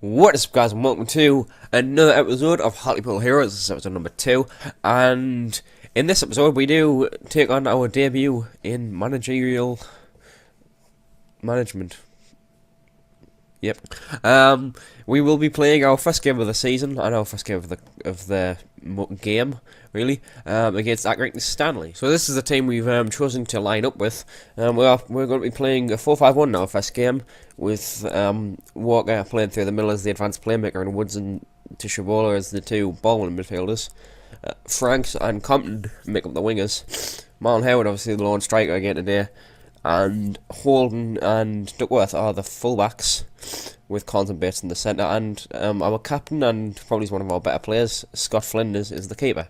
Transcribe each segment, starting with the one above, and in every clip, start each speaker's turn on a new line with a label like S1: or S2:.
S1: What is up, guys, and welcome to another episode of Hartlepool Heroes. This is episode number 2, and in this episode we do take on our debut in managerial management. Yep. We will be playing our first game of the season and our first game of the game, really, against Accrington Stanley. So this is the team we've chosen to line up with. We're going to be playing a 4-5-1 now, first game, with Walker playing through the middle as the advanced playmaker and Woods and Tishabola as the two ball midfielders. Franks and Compton make up the wingers. Marlon Howard, obviously the lone striker again today. And Holden and Duckworth are the fullbacks, with Collins and Bates in the centre, and our captain, and probably one of our better players, Scott Flynn, is the keeper.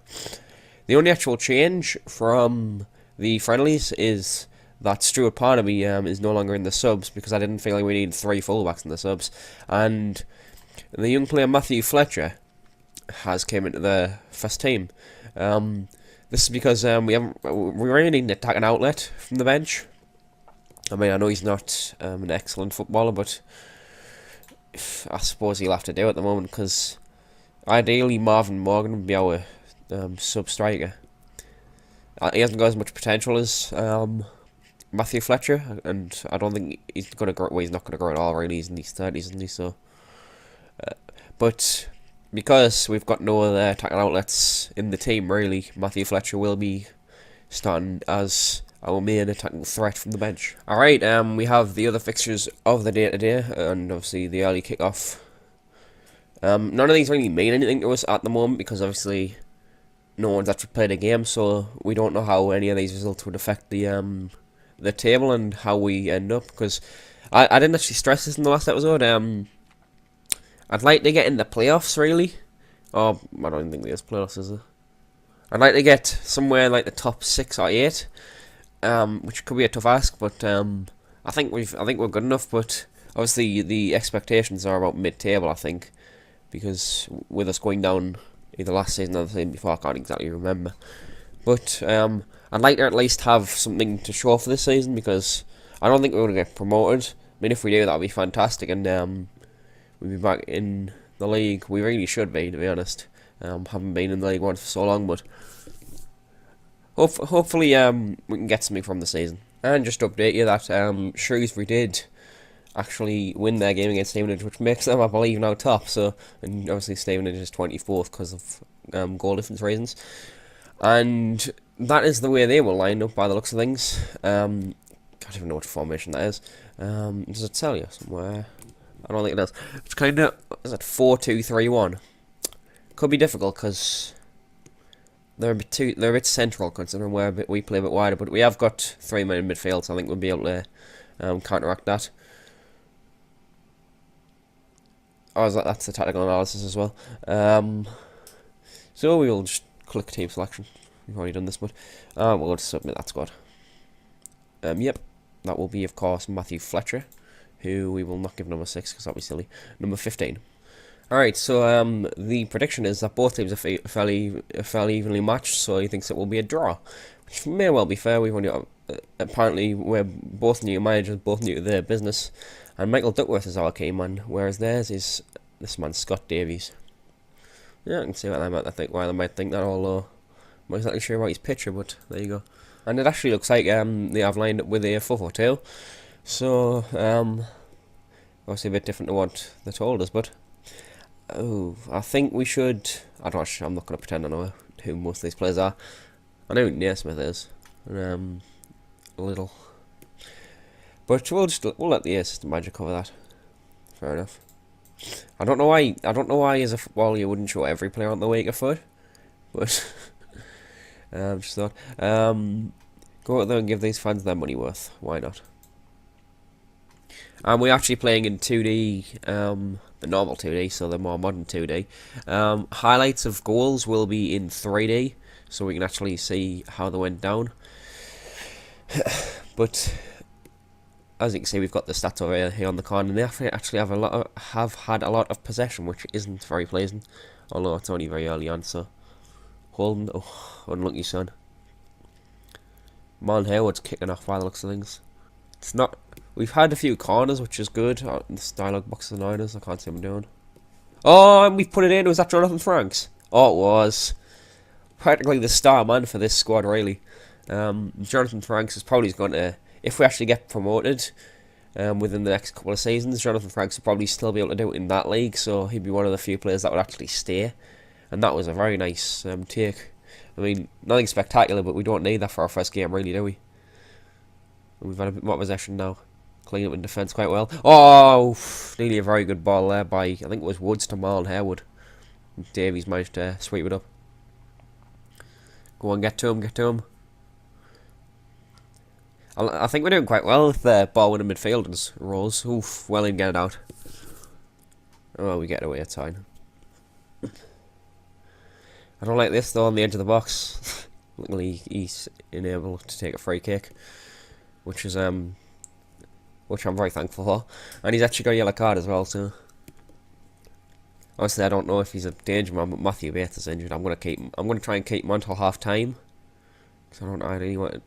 S1: The only actual change from the friendlies is that Stuart Parnaby is no longer in the subs, because I didn't feel like we needed 3 fullbacks in the subs, and the young player Matthew Fletcher has came into the first team. This is because we really need an attacking outlet from the bench. I mean, I know he's not an excellent footballer, but I suppose he'll have to do it at the moment, because ideally Marvin Morgan would be our sub-striker. He hasn't got as much potential as Matthew Fletcher, and I don't think he's going to grow. Well, he's not going to grow at all, really. He's in his 30s, isn't he? So, but because we've got no other attacking outlets in the team, really, Matthew Fletcher will be starting as our main attacking threat from the bench. Alright, we have the other fixtures of the day today, and obviously the early kick-off. None of these really mean anything to us at the moment, because obviously no one's actually played a game, so we don't know how any of these results would affect the table and how we end up, because I didn't actually stress this in the last episode. I'd like to get in the playoffs, really. Oh, I don't think there's playoffs, is there? I'd like to get somewhere like the top 6 or 8. Which could be a tough ask, but I think we're good enough. But obviously the expectations are about mid-table, I think, because with us going down either last season or the season before, I can't exactly remember. But I'd like to at least have something to show for this season, because I don't think we're going to get promoted. I mean, if we do, that'd be fantastic, and we'll be back in the league. We really should be, to be honest. Haven't been in the League One for so long, but hopefully we can get something from the season. And just to update you that Shrewsbury did actually win their game against Stevenage, which makes them, I believe, now top. So, and obviously Stevenage is 24th because of goal difference reasons. And that is the way they will line up by the looks of things. Can't even know what formation that is. Does it tell you somewhere? I don't think it does. It's kind of, is it 4-2-3-1? Could be difficult because they're a bit central, considering we play a bit wider, but we have got 3 men in midfield, so I think we'll be able to counteract that. Oh, that's the tactical analysis as well. So we will just click team selection. We've already done this, but we'll just submit that squad. Yep, that will be, of course, Matthew Fletcher, who we will not give number 6 because that'll be silly. Number 15. Alright, so the prediction is that both teams are fairly evenly matched, so he thinks it will be a draw, which may well be fair. We've only got, apparently we're both new managers, both new to their business, and Michael Duckworth is our key man, whereas theirs is this man, Scott Davies. Yeah, I can see what they might think, why they might think that, although I'm not exactly sure about his picture, but there you go. And it actually looks like they have lined up with a 4-4-2, so obviously a bit different to what they told us, but oh, I think we should. I'm not going to pretend I know who most of these players are. I know who Naismith is, and a little, but we'll let the assistant manager cover that. Fair enough. I don't know why as a footballer you wouldn't show every player on the weaker foot, but just thought go out there and give these fans their money worth. Why not? And we're actually playing in 2D, the normal 2D, so the more modern 2D. Highlights of goals will be in 3D, so we can actually see how they went down. But as you can see, we've got the stats over here on the corner, and they actually have had a lot of possession, which isn't very pleasing, although it's only very early on. So Holden, oh, unlucky son. Marlon Howard's kicking off by the looks of things. It's not. We've had a few corners, which is good. This dialogue box is annoying us. I can't see what I'm doing. Oh, and we've put it in. Was that Jonathan Franks? Oh, it was. Practically the star man for this squad, really. Jonathan Franks is probably going to, if we actually get promoted within the next couple of seasons, Jonathan Franks will probably still be able to do it in that league, so he'd be one of the few players that would actually stay. And that was a very nice take. I mean, nothing spectacular, but we don't need that for our first game, really, do we? We've had a bit more possession now. Clean up in defence quite well. Oh, nearly a very good ball there by, I think it was Woods to Marlon Harewood. Davies managed to sweep it up. Go on, get to him, get to him. I think we're doing quite well with the ball winning midfielders roles. Oof, well in, get it out. Oh, we get away, it's fine. I don't like this though on the edge of the box. Luckily, he's enabled to take a free kick, which is which I'm very thankful for. And he's actually got a yellow card as well, so. Honestly, I don't know if he's a danger man, but Matthew Bates is injured. I'm gonna keep him. I'm gonna try and keep him until half time. Cause I really want to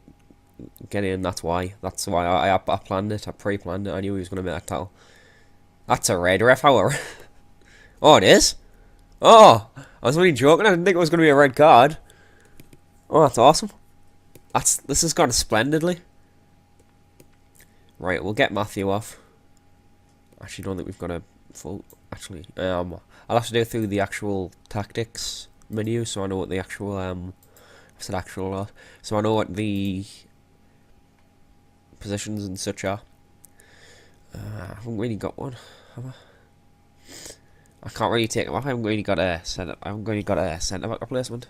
S1: get in. That's why. That's why I planned it. I pre-planned it. I knew he was gonna make that tackle. That's a red ref, however. Oh, it is. Oh, I was only joking. I didn't think it was gonna be a red card. Oh, that's awesome. This has gone splendidly. Right, we'll get Matthew off. Actually, don't think we've got a full. Actually, I'll have to do it through the actual tactics menu, so I know what the actual I said actual a lot. So I know what the positions and such are. I haven't really got one, have I? I can't really take them off. I haven't really got a centre. I haven't really got a centre back replacement.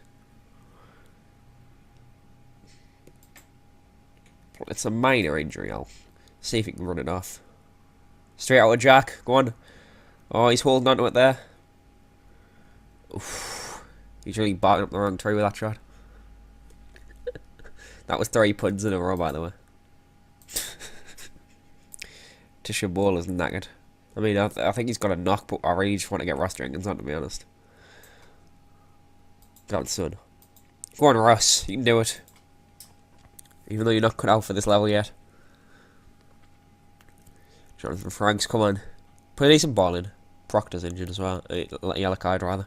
S1: It's a minor injury. I'll see if he can run it off. Straight out of Jack. Go on. Oh, he's holding on to it there. Oof. He's really barking up the wrong tree with that shot. That was 3 puns in a row, by the way. Tisha Ball isn't that good. I mean, I think he's got a knock, but I really just want to get Ross Jenkins on, to be honest. Go on, son. Go on, Ross. You can do it. Even though you're not cut out for this level yet. Jonathan Franks, come on. Put a decent ball in. Proctor's injured as well. Yellow card, rather.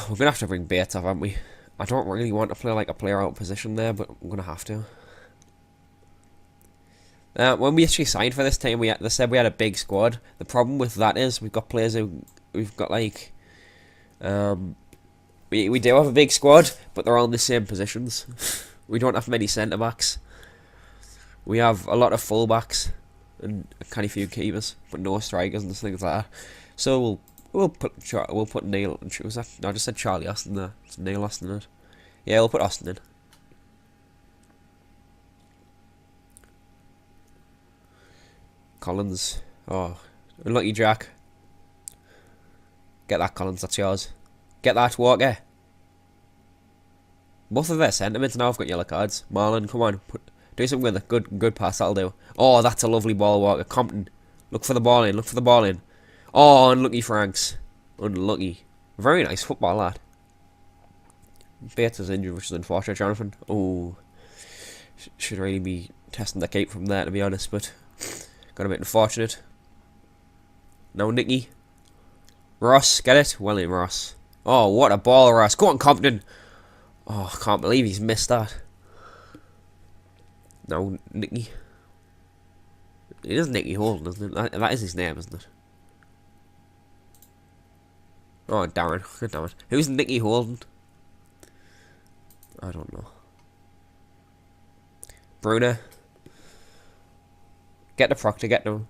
S1: We're going to have to bring Bates off, aren't we? I don't really want to play like a player out of position there, but I'm going to have to. When we actually signed for this team, they said we had a big squad. The problem with that is we've got players who... We've got like... We do have a big squad, but they're all in the same positions. We don't have many centre-backs. We have a lot of full-backs and a kind of few keepers, but no strikers and things like that. So we'll put Neil. Was that? No, I just said Charlie Austin there. It's Neil Austin in it. Yeah, we'll put Austin in. Collins. Oh, unlucky Jack. Get that, Collins. That's yours. Get that, Walker. Both of their sentiments now have got yellow cards. Marlon, come on, do something with it. Good pass, that'll do. Oh, that's a lovely ball, Walker. Compton, look for the ball in. Look for the ball in. Oh, unlucky Franks. Unlucky. Very nice football, lad. Bates is injured, which is unfortunate. Jonathan. Oh, should really be testing the cape from there, to be honest, but got a bit unfortunate. Now Nicky. Ross, get it? Well in, Ross. Oh, what a ball, Ross. Go on, Compton. Oh, I can't believe he's missed that. No, Nicky. It is Nicky Holden, isn't it? That is his name, isn't it? Oh, Darren. Damn it. Who's Nicky Holden? I don't know. Bruno. Get the Proctor, get them.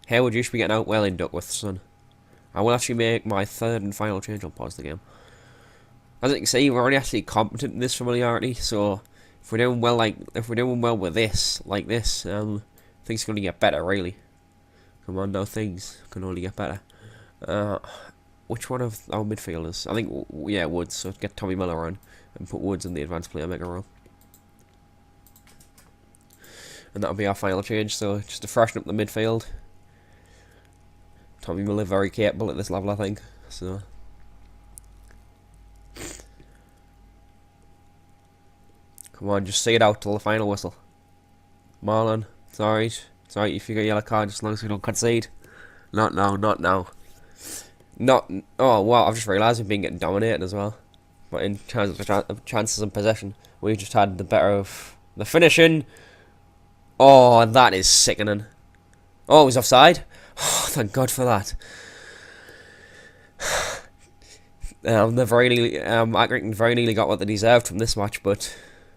S1: Harewood, you should be getting out well in Duckworth, son. I will actually make my 3rd and final change. I'll pause the game. As you can see, we're already actually competent in this familiarity, so if we're doing well with this, like this, things are going to get better, really. Come on, now things can only get better. Which one of our midfielders? I think, yeah, Woods. So get Tommy Miller on and put Woods in the advanced playmaker role. And that'll be our final change, so just to freshen up the midfield. Tommy Miller very capable at this level, I think, so... Come on, just see it out till the final whistle. Marlon, it's alright. It's alright if you get a yellow card, as long as we don't concede. Not now, not now. Not. Oh wow! I've just realised we've been getting dominated as well. But in terms of chances and possession, we just had the better of the finishing. Oh, that is sickening. Oh, it was offside. Oh, thank God for that. They very nearly, Accrington very nearly got what they deserved from this match, but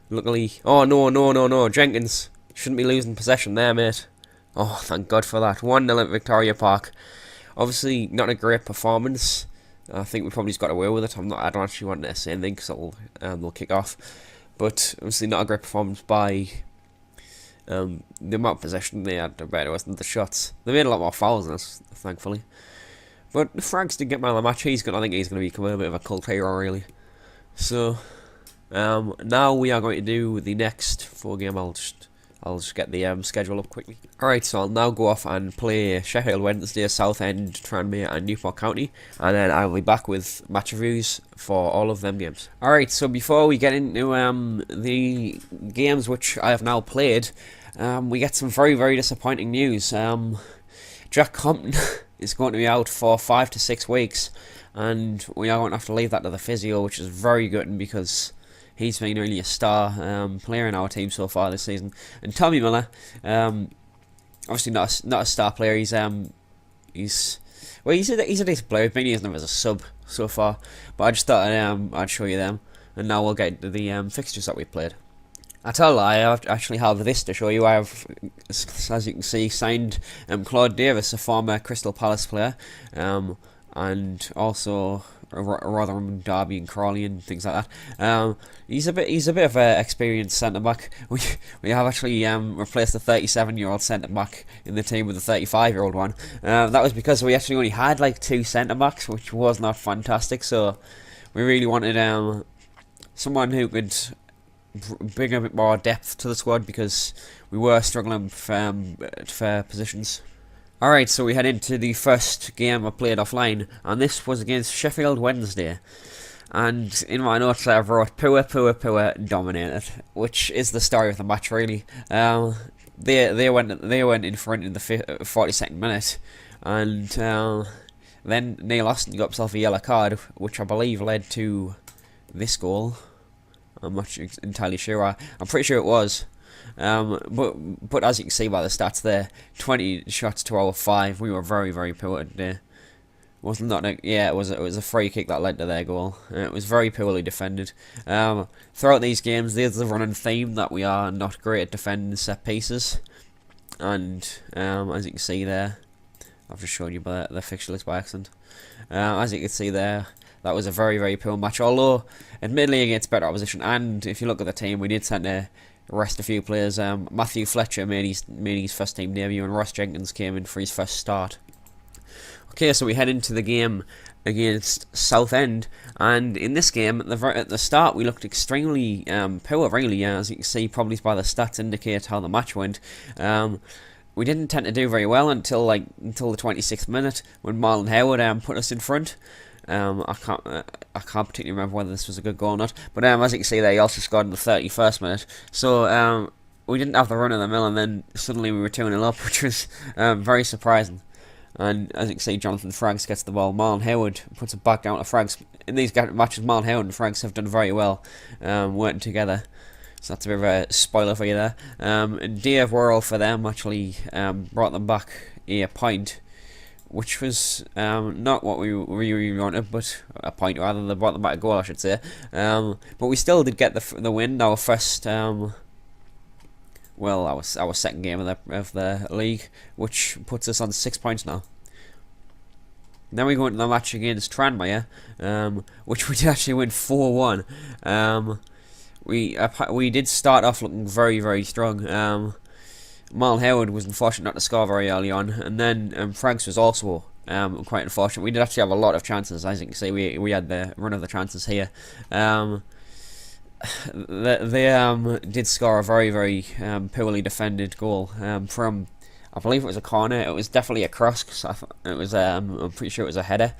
S1: luckily. Oh no, no, no, no! Jenkins shouldn't be losing possession there, mate. Oh, thank God for that. 1-0 at Victoria Park. Obviously, not a great performance. I think we probably just got away with it. I don't actually want to say anything because they'll kick off. But obviously, not a great performance by the amount of possession they had. But it wasn't the shots. They made a lot more fouls than us, thankfully. But Franks did get man of the match. I think he's going to become a bit of a cult hero, really. So now we are going to do the next 4-game. I'll just get the schedule up quickly. Alright, so I'll now go off and play Sheffield Wednesday, Southend, Tranmere and Newport County, and then I'll be back with match reviews for all of them games. Alright, so before we get into the games which I have now played, we get some very, very disappointing news. Jack Compton is going to be out for 5 to 6 weeks, and we are going to have to leave that to the physio, which is very good because he's been really a star player in our team so far this season. And Tommy Miller, obviously not a star player. He's a decent player. He's been using him as a sub so far. But I just thought I'd show you them. And now we'll get into the fixtures that we played. I tell a lie, I actually have this to show you. I have, as you can see, signed Claude Davis, a former Crystal Palace player, and also Rotherham, Derby and Crawley and things like that. He's a bit of an experienced centre back. We have actually replaced the 37-year-old centre back in the team with the 35-year-old one. That was because we actually only had like 2 centre backs, which was not fantastic. So we really wanted someone who could bring a bit more depth to the squad because we were struggling for positions. Alright, so we head into the first game I played offline, and this was against Sheffield Wednesday. And in my notes I wrote poor, dominated, which is the story of the match really. They went in front in the 42nd minute, and then Neil Austin got himself a yellow card, which I believe led to this goal. I'm not entirely sure. I'm pretty sure it was. But as you can see by the stats there, 20 shots to our 5. We were very, very poor today. It was a free kick that led to their goal. It was very poorly defended. Throughout these games, there's the running theme that we are not great at defending set pieces. And as you can see there, I've just shown you the fixture list by accident. As you can see there, that was a very, very poor match. Although, admittedly against better opposition, and if you look at the team, we did tend to rest a few players. Matthew Fletcher made his first team debut, and Ross Jenkins came in for his first start. Okay, so we head into the game against Southend, and in this game, at the start, we looked extremely poor, really. As you can see, probably by the stats indicate how the match went. We didn't tend to do very well until the 26th minute when Marlon Howard put us in front. I can't particularly remember whether this was a good goal or not, but as you can see there, he also scored in the 31st minute. So we didn't have the run of the mill, and then suddenly we were 2-0 up, which was very surprising. And as you can see, Jonathan Franks gets the ball. Marlon Howard puts it back down to Franks. In these matches, Marlon Howard and Franks have done very well working together. So that's a bit of a spoiler for you there. And Dave Worrell for them actually brought them back a point, which was not what we really wanted, but a point rather. They brought them back a goal, I should say. But we still did get the win. Our first, our second game of the league, which puts us on 6 points now. Then we go into the match against Tranmere, which we did actually win 4-1. We did start off looking very, very strong. Marlon Howard was unfortunate not to score very early on, and then Franks was also quite unfortunate. We did actually have a lot of chances, as you can see. We had the run of the chances here. They did score a very, very poorly defended goal from, I believe it was a corner. It was definitely a cross, because I'm pretty sure it was a header.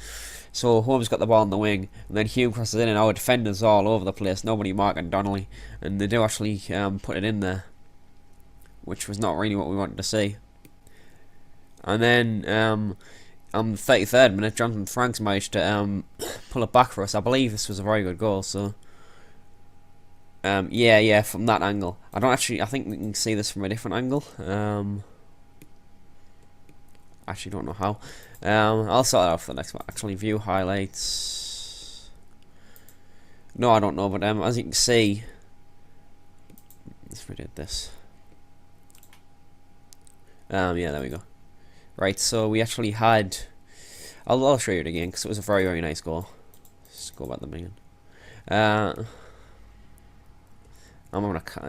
S1: So Holmes got the ball on the wing, and then Hume crosses in, and our defenders all over the place. Nobody marking Donnelly, and they do actually put it in there, which was not really what we wanted to see. And then on the 33rd minute, Jonathan Franks managed to pull it back for us. I believe this was a very good goal. So yeah, from that angle. I think we can see this from a different angle. Actually don't know how. I'll sort it out for the next one. Actually, view highlights. No, I don't know, but as you can see, let's redid this. Yeah, there we go. Right, so we actually had. I'll show you it again because it was a very, very nice goal. Let's go back to the beginning.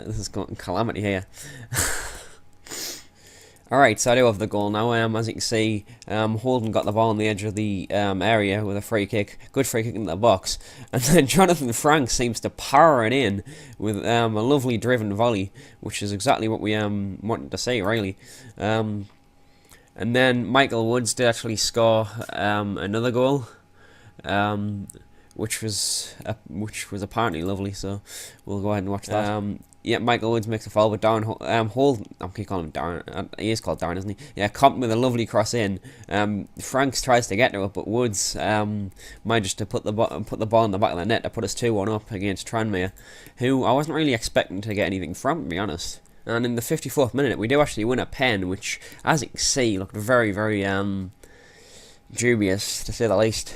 S1: This is going calamity here. Alright, so I do have the goal now. As you can see, Holden got the ball on the edge of the area with a free kick. Good free kick into the box. And then Jonathan Franks seems to power it in with a lovely driven volley, which is exactly what we wanted to see, really. And then Michael Woods did actually score another goal, which was apparently lovely. So we'll go ahead and watch that. Yeah, Michael Woods makes a foul, but Darren Holden, I'm calling him Darren. He is called Darren, isn't he? Yeah, Compton with a lovely cross in. Franks tries to get to it, but Woods manages to put the ball in the back of the net to put us 2-1 up against Tranmere, who I wasn't really expecting to get anything from, to be honest. And in the 54th minute, we do actually win a pen, which, as you can see, looked very, very dubious, to say the least.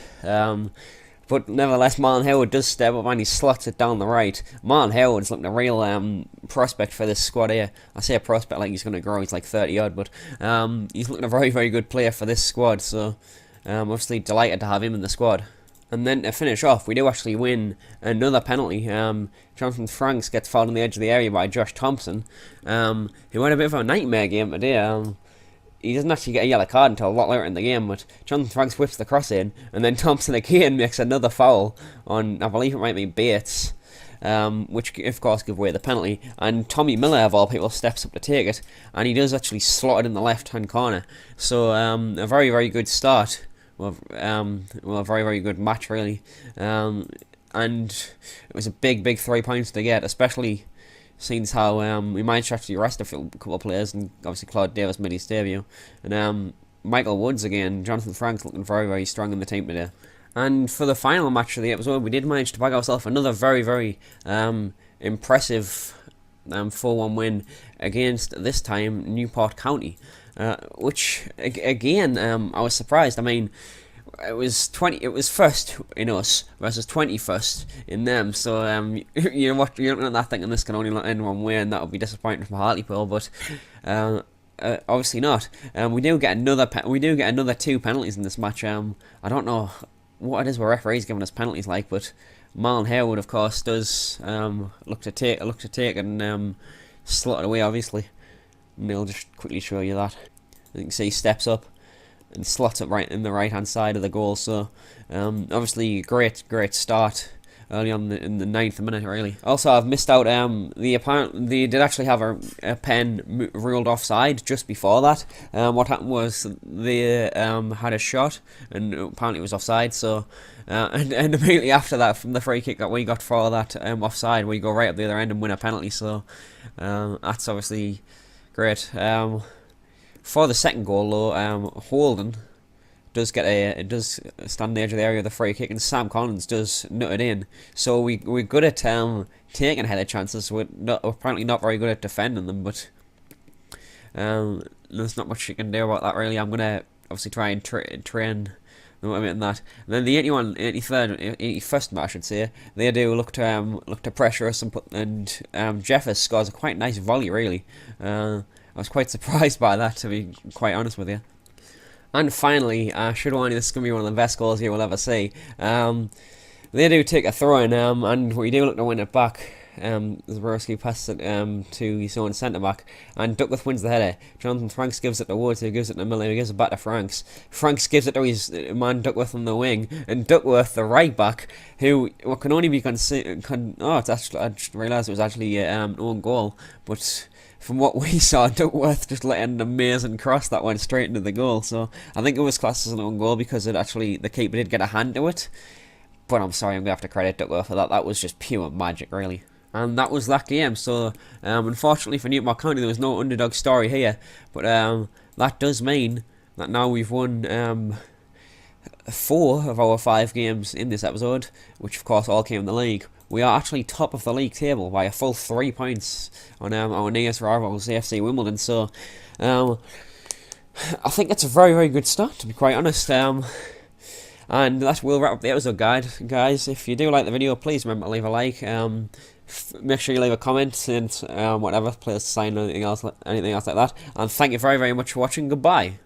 S1: But nevertheless, Marlon Howard does step up and he slots it down the right. Marlon Howard's looking a real prospect for this squad here. I say a prospect like he's going to grow, he's like 30 odd, but he's looking a very, very good player for this squad. So obviously delighted to have him in the squad. And then to finish off, we do actually win another penalty. Jonathan Franks gets fouled on the edge of the area by Josh Thompson, who had a bit of a nightmare game today. He doesn't actually get a yellow card until a lot later in the game, but Jonathan Franks whips the cross in, and then Thompson again makes another foul on, I believe it might be Bates, which of course give away the penalty, and Tommy Miller, of all people, steps up to take it, and he does actually slot it in the left-hand corner. So a very, very good start. Well, a very, very good match, really. And it was a big, big 3 points to get, especially since how we managed to actually rest a couple of players, and obviously Claude Davis made his debut. And Michael Woods again, Jonathan Franks looking very, very strong in the team today. And for the final match of the episode, we did manage to bag ourselves another very, very impressive 4-1 win against, this time, Newport County. Which, again, I was surprised. I mean, it was first in us versus 21st in them. So you're looking at that thinking this can only end one way, and that would be disappointing for Hartlepool. But obviously not. We do get another 2 penalties in this match. I don't know what it is with referees giving us penalties like, but Marlon Harewood, of course, does look to take and slot it away, obviously. And they'll just quickly show you that. You can see he steps up and slots it right in the right hand side of the goal. So obviously great start early on in the 9th minute, really. Also, I've missed out they did actually have a pen ruled offside just before that. What happened was they had a shot and apparently it was offside. So and immediately after that, from the free kick that we got for that offside, we go right up the other end and win a penalty. So that's obviously great. For the second goal, though, Holden does stand on the edge of the area of the free kick, and Sam Collins does nut it in. So we're good at taking header chances. We're apparently not very good at defending them, but there's not much you can do about that, really. I'm gonna obviously try and train in that. And then the 81st match, I should say, they do look to pressure us and Jeffers scores a quite nice volley, really. I was quite surprised by that, to be quite honest with you. And finally, should warn you, this is going to be one of the best goals you will ever see. They do take a throw in, and we do look to win it back. Zborowski passes it to his own centre-back, and Duckworth wins the header. Jonathan Franks gives it to Woods, who gives it to Miller, who gives it back to Franks. Franks gives it to his man Duckworth on the wing, and Duckworth, the right-back, who can only be I just realised it was actually an own goal, but from what we saw, Duckworth just let in an amazing cross that went straight into the goal. So I think it was classed as an own goal because the keeper did get a hand to it. But I'm sorry, I'm going to have to credit Duckworth for that. That was just pure magic, really. And that was that game. So unfortunately for Newport County, there was no underdog story here. But that does mean that now we've won 4 of our 5 games in this episode, which of course all came in the league, we are actually top of the league table by a full 3 points on our nearest rivals, AFC Wimbledon. So, I think it's a very, very good start, to be quite honest. And that will wrap up the episode, guys. If you do like the video, please remember to leave a like. Make sure you leave a comment and whatever, play a sign or anything else like that. And thank you very, very much for watching. Goodbye.